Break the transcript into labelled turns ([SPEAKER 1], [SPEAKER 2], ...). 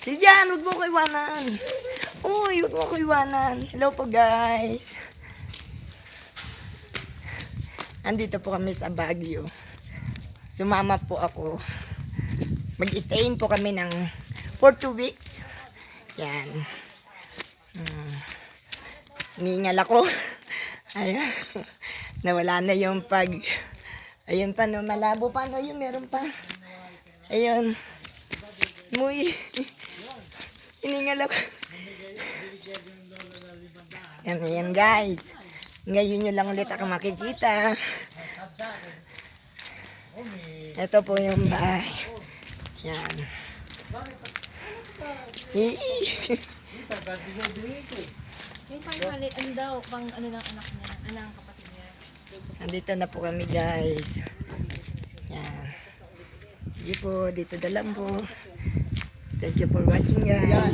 [SPEAKER 1] Si Jan, huwag mo ko iwanan. Uy, huwag mo ko iwanan. Hello po guys. Andito po kami sa Baguio. Sumama po ako. Mag-stayin po kami ng for 2 weeks. Yan. Ningal ako. Ayan. Nawala na yung pag... Ayun pa no, malabo pa no, yun meron pa. Ayun. Muy. Hiningal ako. Yan guys. Ngayon nyo lang ulit ako makikita. Ito po yung bahay. Yan.
[SPEAKER 2] Yung panghalit, ano daw, pang ano ng anak niya, ng kapatid niya.
[SPEAKER 1] Nandito na po kami guys. Yan. Sige po, dito na lang po. Thank you for watching guys.